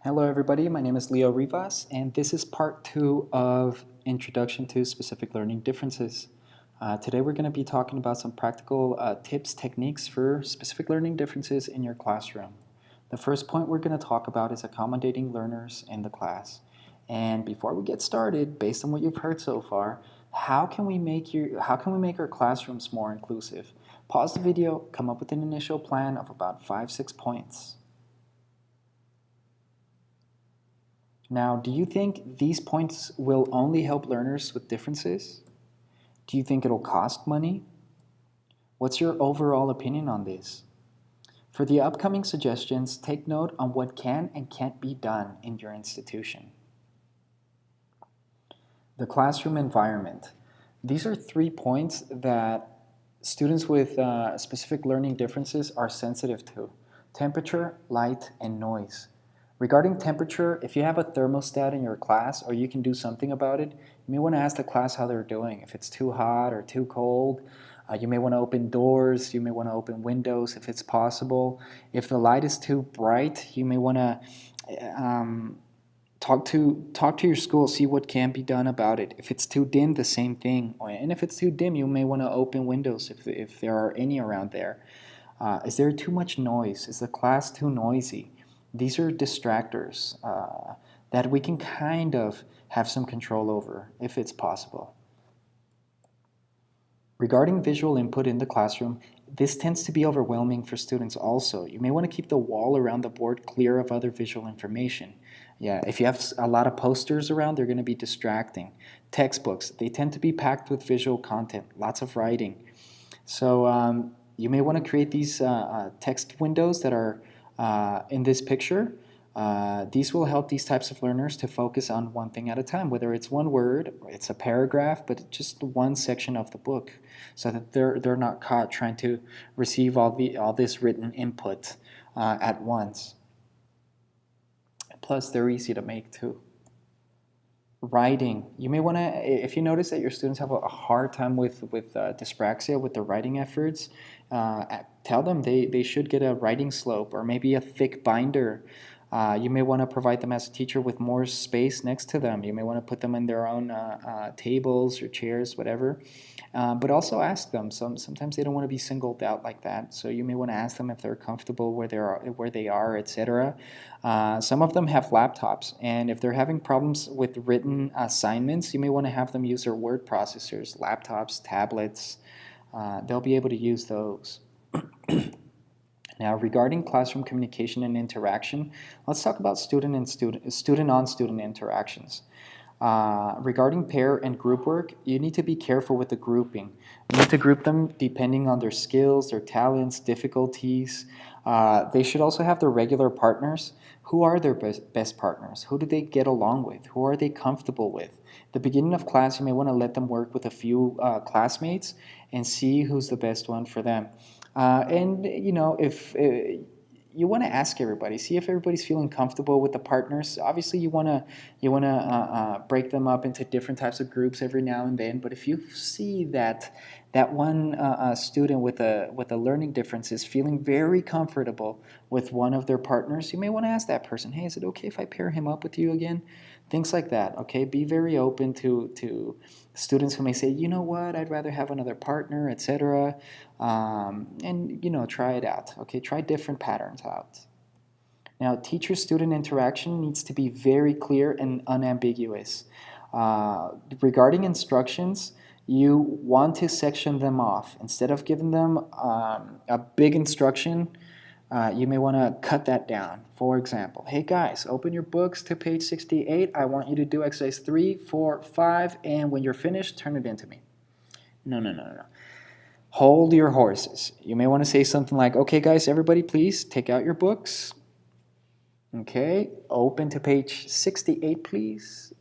Hello everybody, my name is Leo Rivas and this is part 2 of Introduction to Specific Learning Differences. Today we're going to be talking about some practical tips, techniques for specific learning differences in your classroom. The first point we're going to talk about is accommodating learners in the class. And before we get started, based on what you've heard so far, how can we make our classrooms more inclusive? Pause the video, come up with an initial plan of about 5-6 points. Now, do you think these points will only help learners with differences? Do you think it'll cost money? What's your overall opinion on this? For the upcoming suggestions, take note on what can and can't be done in your institution. The classroom environment. These are 3 points that students with specific learning differences are sensitive to: temperature, light, and noise. Regarding temperature, if you have a thermostat in your class or you can do something about it, you may want to ask the class how they're doing. If it's too hot or too cold, you may want to open doors, you may want to open windows if it's possible. If the light is too bright, you may want to talk to your school, see what can be done about it. If it's too dim, the same thing. And if it's too dim, you may want to open windows if there are any around there. Is there too much noise? Is the class too noisy? These are distractors that we can kind of have some control over if it's possible. Regarding visual input in the classroom, this tends to be overwhelming for students also. You may want to keep the wall around the board clear of other visual information. Yeah, if you have a lot of posters around, they're going to be distracting. Textbooks, they tend to be packed with visual content, lots of writing. So you may want to create these text windows that are in this picture. These will help these types of learners to focus on one thing at a time, whether it's one word, or it's a paragraph, but just one section of the book, so that they're not caught trying to receive all this written input at once. Plus, they're easy to make too. Writing. You may want to, if you notice that your students have a hard time with dyspraxia, with their writing efforts, tell them they should get a writing slope or maybe a thick binder. You may want to provide them as a teacher with more space next to them. You may want to put them in their own tables or chairs, whatever. But also ask them. Sometimes they don't want to be singled out like that. So you may want to ask them if they're comfortable where they are, etc. Some of them have laptops, and if they're having problems with written assignments, you may want to have them use their word processors, laptops, tablets. They'll be able to use those. Now, regarding classroom communication and interaction, let's talk about student-on-student interactions. Regarding pair and group work, you need to be careful with the grouping. You need to group them depending on their skills, their talents, difficulties. They should also have their regular partners. Who are their best partners? Who do they get along with? Who are they comfortable with? At the beginning of class, you may want to let them work with a few classmates and see who's the best one for them. And you know, if you want to ask everybody, see if everybody's feeling comfortable with the partners. Obviously, you want to break them up into different types of groups every now and then. But if you see that one student with a learning difference is feeling very comfortable with one of their partners, you may want to ask that person, hey, is it okay if I pair him up with you again? Things like that, okay? Be very open to students who may say, you know what, I'd rather have another partner, etc. And, you know, try it out, okay? Try different patterns out. Now, teacher-student interaction needs to be very clear and unambiguous. Regarding instructions, you want to section them off. Instead of giving them a big instruction, you may want to cut that down. For example, hey guys, open your books to page 68. I want you to do exercise 3, 4, 5, and when you're finished, turn it in to me. No. Hold your horses. You may want to say something like, okay guys, everybody please take out your books. Okay, open to page 68 please.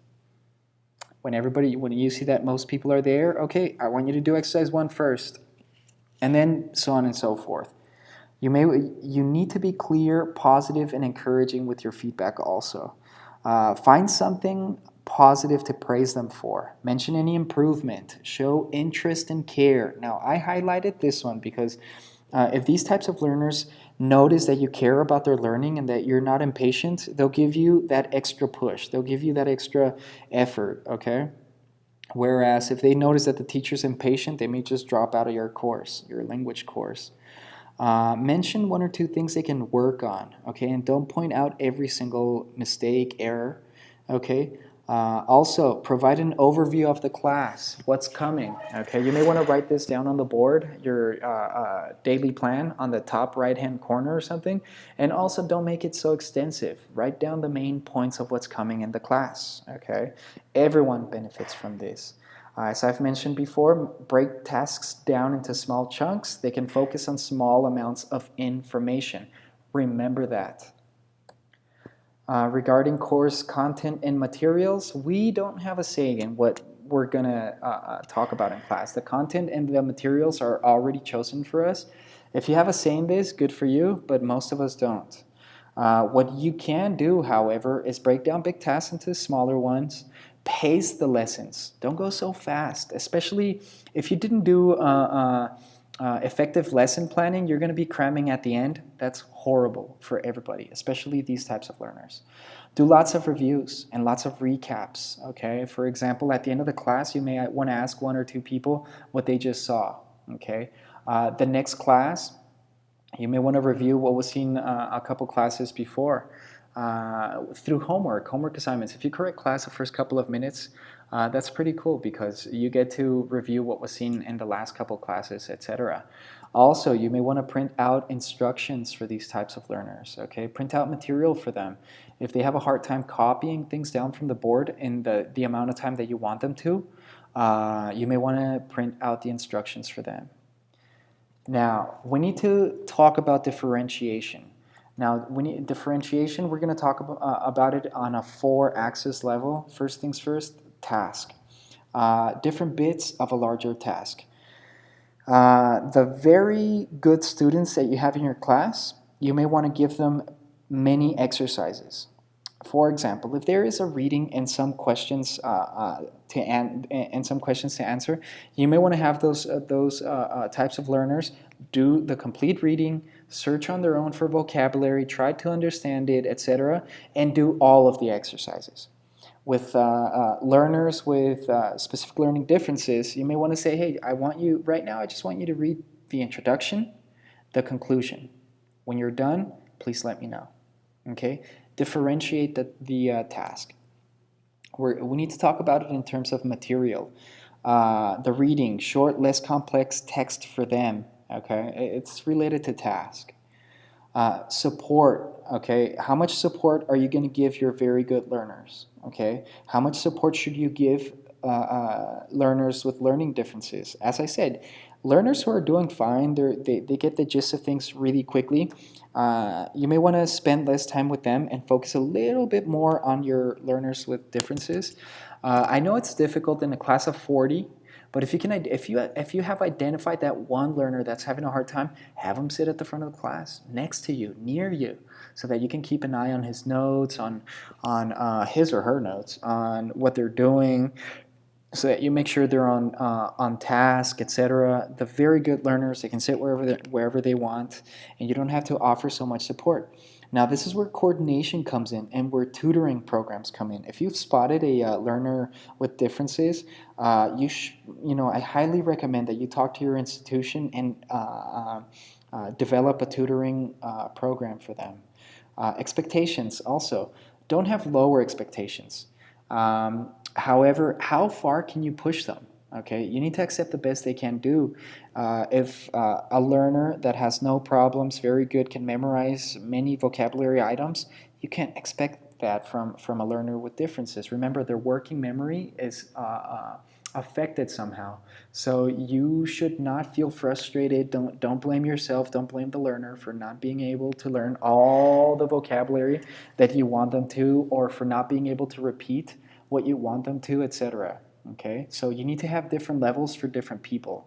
When you see that most people are there, okay, I want you to do exercise 1 first. And then so on and so forth. You need to be clear, positive, and encouraging with your feedback also. Find something positive to praise them for. Mention any improvement. Show interest and care. Now, I highlighted this one because If these types of learners notice that you care about their learning and that you're not impatient, they'll give you that extra push. They'll give you that extra effort, okay? Whereas if they notice that the teacher's impatient, they may just drop out of your course, your language course. Mention one or two things they can work on, okay? And don't point out every single mistake, error, okay? Also, provide an overview of the class, what's coming, okay? You may want to write this down on the board, your daily plan on the top right-hand corner or something. And also, don't make it so extensive. Write down the main points of what's coming in the class, okay? Everyone benefits from this. As I've mentioned before, break tasks down into small chunks. They can focus on small amounts of information. Remember that. Regarding course content and materials, we don't have a say in what we're going to talk about in class. The content and the materials are already chosen for us. If you have a say in this, good for you, but most of us don't. What you can do, however, is break down big tasks into smaller ones. Pace the lessons. Don't go so fast, especially if you didn't do effective lesson planning, you're going to be cramming at the end. That's horrible for everybody, especially these types of learners. Do lots of reviews and lots of recaps, okay? For example, at the end of the class, you may want to ask one or two people what they just saw, okay? The next class, you may want to review what was seen a couple classes before. Through homework assignments. If you correct class the first couple of minutes, that's pretty cool because you get to review what was seen in the last couple classes, etc. Also, you may want to print out instructions for these types of learners, okay? Print out material for them. If they have a hard time copying things down from the board in the amount of time that you want them to, you may want to print out the instructions for them. Now, we need to talk about differentiation. Now, differentiation, we're going to talk about it on a 4-axis level. First things first, task. Different bits of a larger task. The very good students that you have in your class, you may want to give them many exercises. For example, if there is a reading and some questions to answer, you may want to have those types of learners do the complete reading, search on their own for vocabulary, try to understand it, etc., and do all of the exercises. With learners with specific learning differences, you may want to say, hey, right now I just want you to read the introduction, the conclusion. When you're done, please let me know. Okay? Differentiate the task. We need to talk about it in terms of material. The reading, short, less complex text for them. Okay, it's related to task. Support. Okay, how much support are you going to give your very good learners? Okay, how much support should you give learners with learning differences? As I said, learners who are doing fine, they get the gist of things really quickly. You may want to spend less time with them and focus a little bit more on your learners with differences. I know it's difficult in a class of 40, but if you have identified that one learner that's having a hard time, have him sit at the front of the class, next to you, near you, so that you can keep an eye on his notes, on his or her notes, on what they're doing, so that you make sure they're on task, etc. The very good learners, they can sit wherever they want, and you don't have to offer so much support. Now, this is where coordination comes in and where tutoring programs come in. If you've spotted a learner with differences, I highly recommend that you talk to your institution and develop a tutoring program for them. Expectations also. Don't have lower expectations. However, how far can you push them? Okay, you need to accept the best they can do. If a learner that has no problems, very good, can memorize many vocabulary items, you can't expect that from a learner with differences. Remember, their working memory is affected somehow. So you should not feel frustrated. Don't blame yourself. Don't blame the learner for not being able to learn all the vocabulary that you want them to, or for not being able to repeat what you want them to, etc. Okay, so you need to have different levels for different people.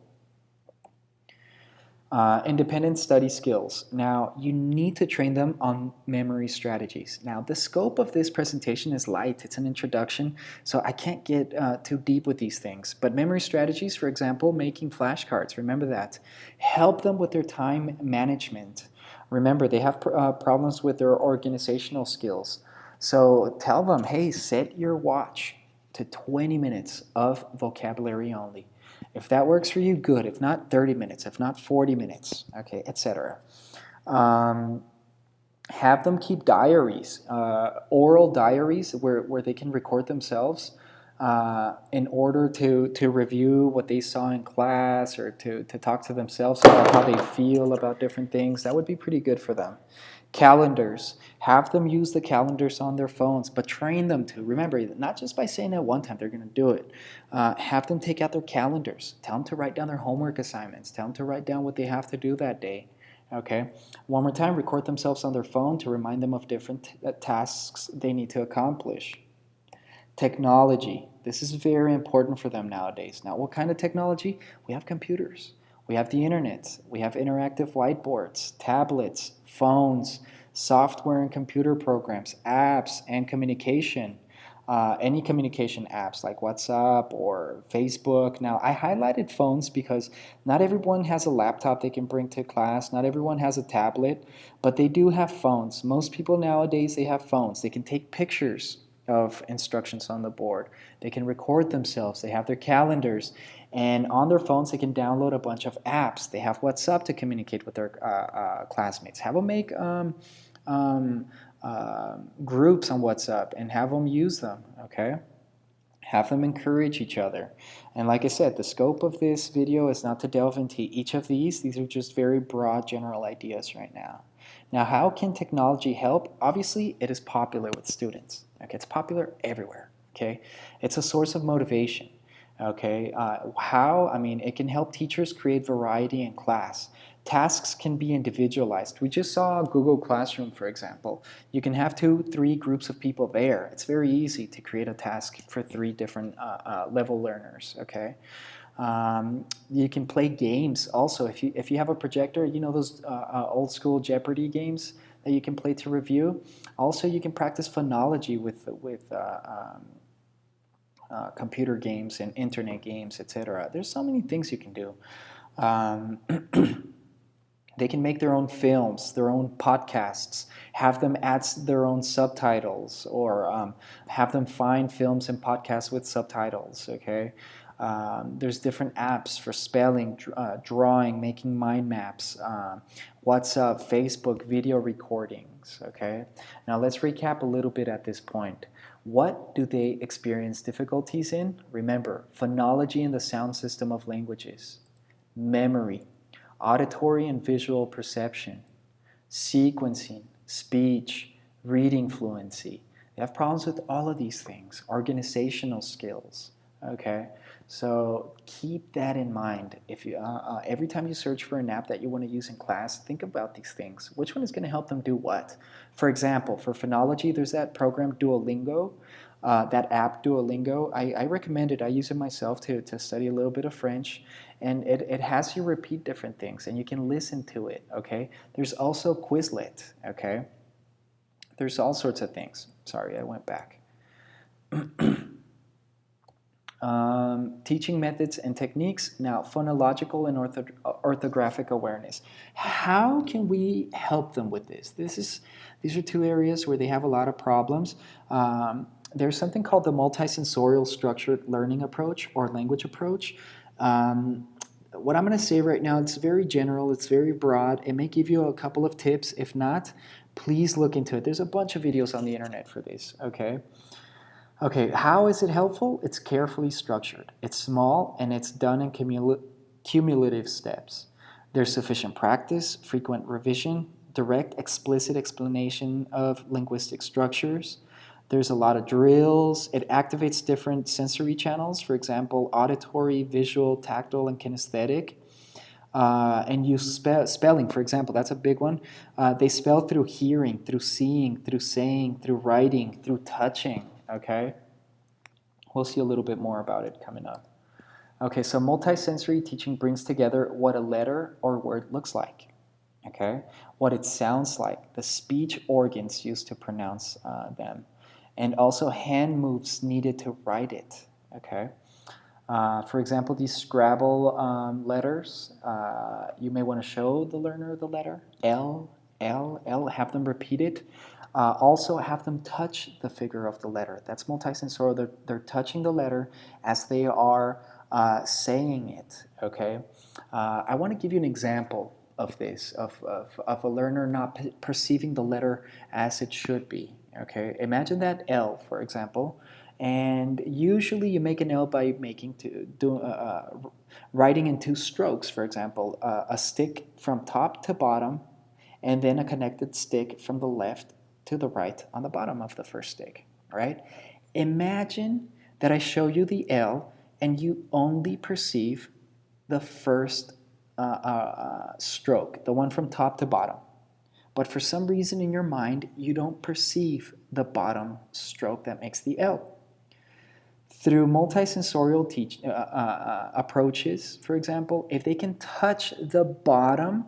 Independent study skills. Now, you need to train them on memory strategies. Now, the scope of this presentation is light. It's an introduction, so I can't get too deep with these things. But memory strategies, for example, making flashcards, remember that. Help them with their time management. Remember, they have problems with their organizational skills. So tell them, hey, set your watch to 20 minutes of vocabulary only. If that works for you, good. If not, 30 minutes. If not, 40 minutes, okay, etc. Have them keep diaries, oral diaries where they can record themselves in order to review what they saw in class or to talk to themselves about how they feel about different things. That would be pretty good for them. Calendars. Have them use the calendars on their phones, but train them to. Remember, not just by saying it one time, they're going to do it. Have them take out their calendars. Tell them to write down their homework assignments. Tell them to write down what they have to do that day. Okay. One more time, record themselves on their phone to remind them of different tasks they need to accomplish. Technology. This is very important for them nowadays. Now, what kind of technology? We have computers. We have the internet. We have interactive whiteboards, tablets, phones, software and computer programs, apps, and communication. Any communication apps like WhatsApp or Facebook. Now, I highlighted phones because not everyone has a laptop they can bring to class. Not everyone has a tablet, but they do have phones. Most people nowadays, they have phones. They can take pictures of instructions on the board. They can record themselves. They have their calendars. And on their phones, they can download a bunch of apps. They have WhatsApp to communicate with their classmates. Have them make groups on WhatsApp and have them use them, okay? Have them encourage each other. And like I said, the scope of this video is not to delve into each of these. These are just very broad general ideas right now. Now, how can technology help? Obviously, it is popular with students. Okay, it's popular everywhere. Okay, it's a source of motivation. Okay, how? I mean, it can help teachers create variety in class. Tasks can be individualized. We just saw Google Classroom, for example. You can have 2-3 groups of people there. It's very easy to create a task for 3 different level learners. Okay. You can play games also. If you have a projector, you know those old school Jeopardy games that you can play to review. Also, you can practice phonology with computer games and internet games, etc. There's so many things you can do. They can make their own films, their own podcasts, have them add their own subtitles, or have them find films and podcasts with subtitles, okay? There's different apps for spelling, drawing, making mind maps, WhatsApp, Facebook, video recordings, okay? Now let's recap a little bit at this point. What do they experience difficulties in? Remember, phonology and the sound system of languages, memory, auditory and visual perception, sequencing, speech, reading fluency. They have problems with all of these things, organizational skills, okay? So keep that in mind. If you, every time you search for an app that you want to use in class, think about these things. Which one is going to help them do what? For example, for phonology, there's that program Duolingo, that app Duolingo. I recommend it. I use it myself to study a little bit of French. And it has you repeat different things, and you can listen to it, okay? There's also Quizlet, okay? There's all sorts of things. Sorry, I went back. Teaching methods and techniques. Now, phonological and orthographic awareness. How can we help them with this? These are 2 areas where they have a lot of problems. There's something called the multisensorial structured learning approach or language approach. What I'm going to say right now, it's very general, it's very broad. It may give you a couple of tips. If not, please look into it. There's a bunch of videos on the internet for this, okay? Okay, how is it helpful? It's carefully structured. It's small, and it's done in cumulative steps. There's sufficient practice, frequent revision, direct, explicit explanation of linguistic structures. There's a lot of drills. It activates different sensory channels, for example, auditory, visual, tactile, and kinesthetic. And use spelling, for example, that's a big one. They spell through hearing, through seeing, through saying, through writing, through touching, okay? We'll see a little bit more about it coming up. Okay, so multisensory teaching brings together what a letter or word looks like, okay, what it sounds like, the speech organs used to pronounce them, and also hand moves needed to write it, okay. For example, these Scrabble letters, you may want to show the learner the letter, L, L, L, have them repeat it. Also have them touch the figure of the letter. That's multisensorial. They're touching the letter as they are saying it, okay? I want to give you an example of this, of a learner not perceiving the letter as it should be, okay? Imagine that L, for example, and usually you make an L by writing in two strokes, for example, a stick from top to bottom, and then a connected stick from the left to the right on the bottom of the first stick, right? Imagine that I show you the L and you only perceive the first stroke, the one from top to bottom. But for some reason in your mind, you don't perceive the bottom stroke that makes the L. Through multisensorial approaches, for example, if they can touch the bottom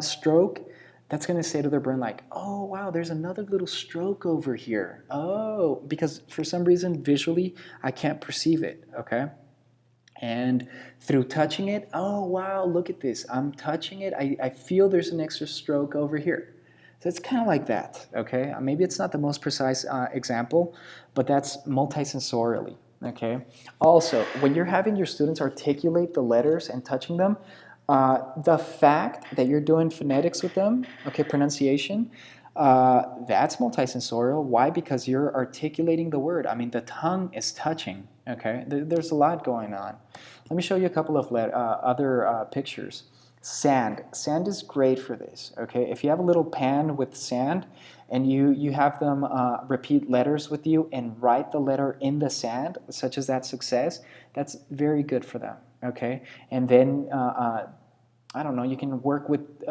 stroke, that's going to say to their brain like, oh, wow, there's another little stroke over here. Oh, because for some reason, visually, I can't perceive it, okay? And through touching it, oh, wow, look at this. I'm touching it. I feel there's an extra stroke over here. So it's kind of like that, okay? Maybe it's not the most precise example, but that's multisensorially, okay? Also, when you're having your students articulate the letters and touching them, the fact that you're doing phonetics with them, okay, pronunciation, that's multisensorial. Why? Because you're articulating the word. I mean, the tongue is touching, okay? There's a lot going on. Let me show you a couple of other pictures. Sand. Sand is great for this, okay? If you have a little pan with sand and you have them repeat letters with you and write the letter in the sand, such as that success, that's very good for them, okay? And then I don't know, you can work with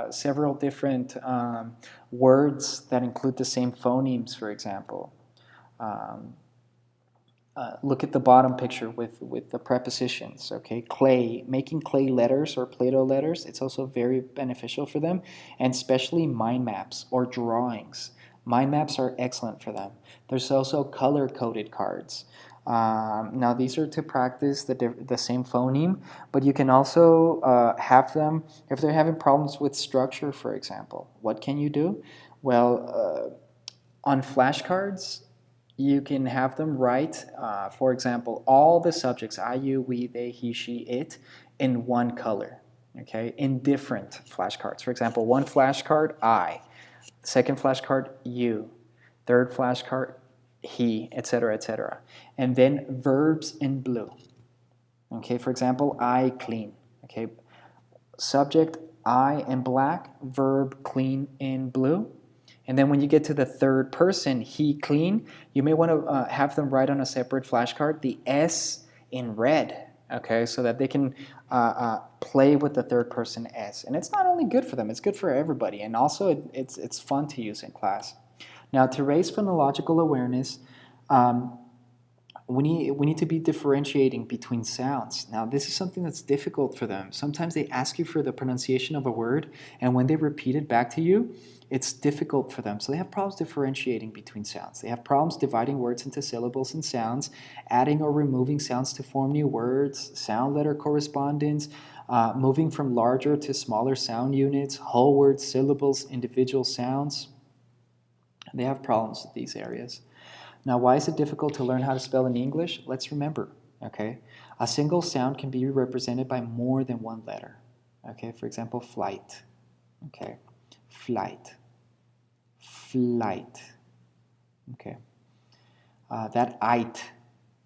several different words that include the same phonemes, for example. Look at the bottom picture with the prepositions, okay? Clay, making clay letters or Play-Doh letters, it's also very beneficial for them, and especially mind maps or drawings. Mind maps are excellent for them. There's also color-coded cards. Now these are to practice the same phoneme, but you can also have them, if they're having problems with structure, for example, what can you do? Well, on flashcards, you can have them write, for example, all the subjects, I, you, we, they, he, she, it, in one color, okay, in different flashcards. For example, one flashcard, I, second flashcard, you, third flashcard, he, etc., etc. And then verbs in blue. Okay, for example, I clean. Okay, subject, I in black, verb clean in blue. And then when you get to the third person, he clean, you may want to have them write on a separate flashcard the S in red, okay, so that they can play with the third person S. And it's not only good for them, it's good for everybody. And also it's fun to use in class. Now, to raise phonological awareness, we need to be differentiating between sounds. Now, this is something that's difficult for them. Sometimes they ask you for the pronunciation of a word, and when they repeat it back to you, it's difficult for them. So they have problems differentiating between sounds. They have problems dividing words into syllables and sounds, adding or removing sounds to form new words, sound letter correspondence, moving from larger to smaller sound units, whole words, syllables, individual sounds. They have problems with these areas. Now, why is it difficult to learn how to spell in English? Let's remember, okay? A single sound can be represented by more than one letter. Okay, for example, flight. Okay, flight. Flight. Okay. That it.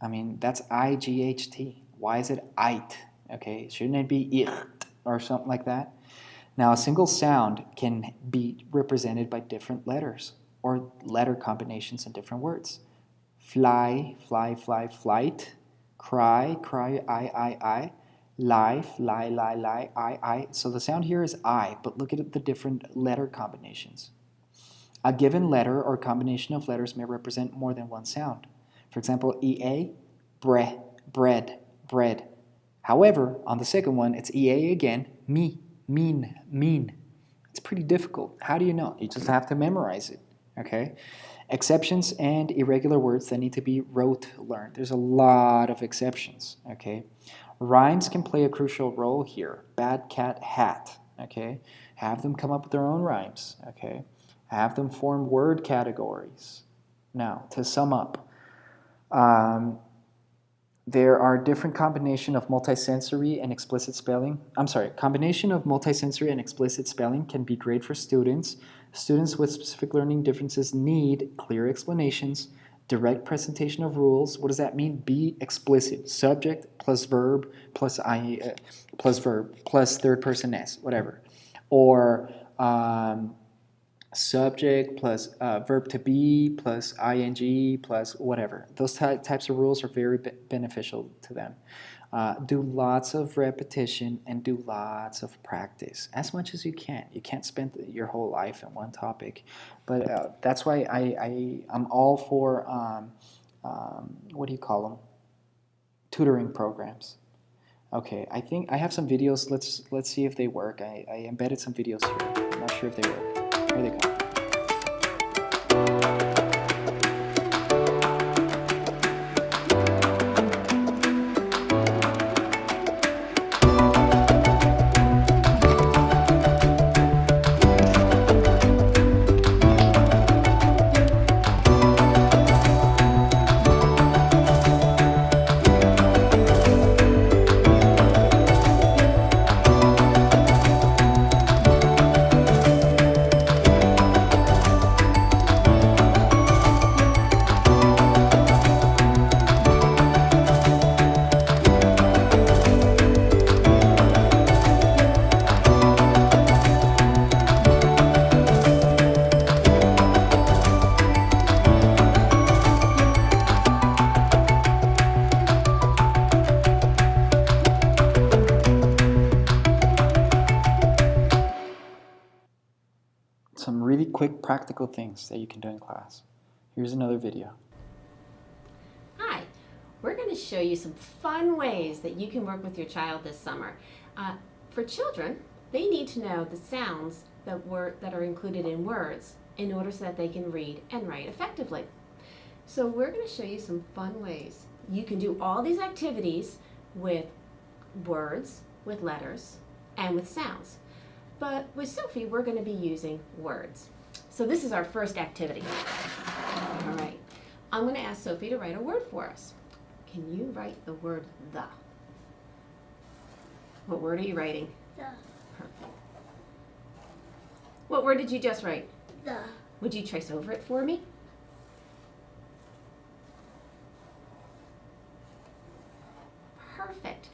I mean, that's I-G-H-T. Why is it it? Okay, shouldn't it be it or something like that? Now, a single sound can be represented by different letters or letter combinations in different words. Fly, fly, fly, flight. Cry, cry, I. Lie, lie, lie, lie, I. So the sound here is I, but look at the different letter combinations. A given letter or combination of letters may represent more than one sound. For example, EA, bread, bread. However, on the second one, it's EA again, me, mean. It's pretty difficult. How do you know? You just have to memorize it, okay? Exceptions and irregular words that need to be rote learned. There's a lot of exceptions, okay? Rhymes can play a crucial role here. Bad cat, hat, okay? Have them come up with their own rhymes, okay? Have them form word categories. Now, to sum up, there are different combination of multisensory and explicit spelling. Combination of multisensory and explicit spelling can be great for students. Students with specific learning differences need clear explanations, direct presentation of rules. What does that mean? Be explicit. Subject plus verb plus third person s, whatever. Or subject plus verb to be plus ing plus whatever. Those types of rules are very beneficial to them. Do lots of repetition and do lots of practice as much as you can. You can't spend your whole life in one topic, but that's why I'm all for what do you call them? Tutoring programs. Okay, I think I have some videos. Let's see if they work. I embedded some videos here. I'm not sure if they work. Here they come. Some really quick practical things that you can do in class. Here's another video. Hi, we're going to show you some fun ways that you can work with your child this summer. For children, they need to know the sounds that are included in words in order so that they can read and write effectively. So we're going to show you some fun ways. You can do all these activities with words, with letters, and with sounds. But with Sophie, we're going to be using words. So this is our first activity. All right. I'm going to ask Sophie to write a word for us. Can you write the word the? What word are you writing? The. Perfect. What word did you just write? The. Would you trace over it for me? Perfect.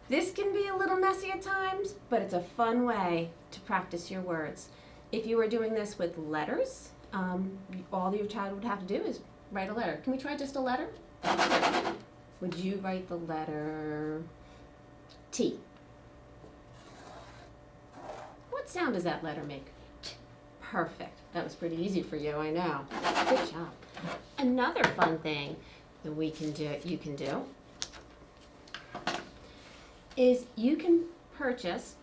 This can be a little messy at times, but it's a fun way to practice your words. If you were doing this with letters, all your child would have to do is write a letter. Can we try just a letter? Would you write the letter T? What sound does that letter make? Perfect. That was pretty easy for you, I know. Good job. Another fun thing that you can do is you can purchase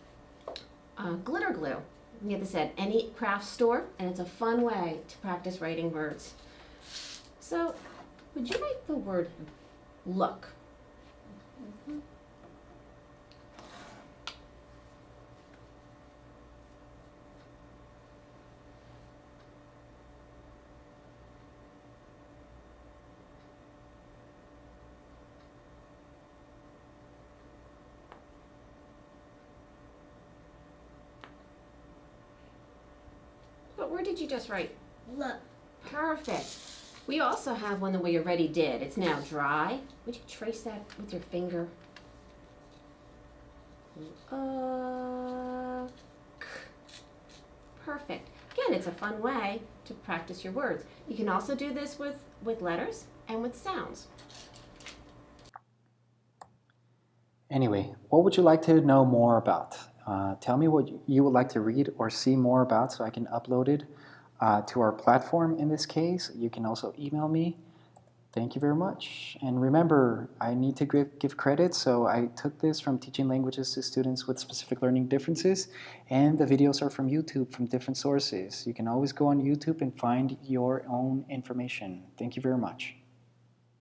glitter glue. You get this at any craft store, and it's a fun way to practice writing words. So, would you write the word look? Mm-hmm. What word did you just write? Look. Perfect. We also have one that we already did. It's now dry. Would you trace that with your finger? Perfect. Again, it's a fun way to practice your words. You can also do this with letters and with sounds. Anyway, what would you like to know more about? Tell me what you would like to read or see more about so I can upload it to our platform in this case. You can also email me Thank you very much. And remember, I need to give credit, so I took this from teaching languages to students with specific learning differences, and the videos are from YouTube, from different sources. You can always go on YouTube and find your own information. Thank you very much.